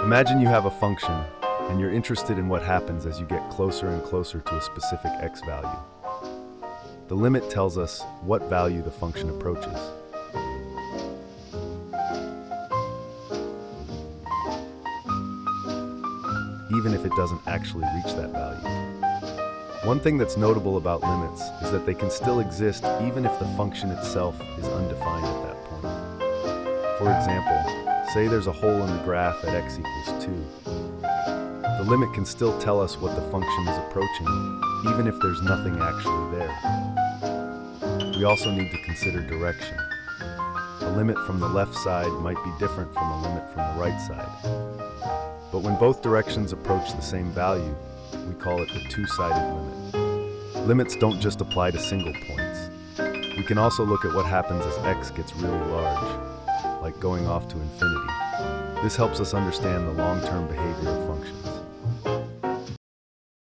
Imagine you have a function, and you're interested in what happens as you get closer and closer to a specific x value. The limit tells us what value the function approaches. Even if it doesn't actually reach that value. One thing that's notable about limits is that they can still exist even if the function itself is undefined at that point. For example, say there's a hole in the graph at x equals 2. The limit can still tell us what the function is approaching, even if there's nothing actually there. We also need to consider direction. A limit from the left side might be different from a limit from the right side. But when both directions approach the same value, we call it the two-sided limit. Limits don't just apply to single points. We can also look at what happens as x gets really large, like going off to infinity. This helps us understand the long-term behavior of functions.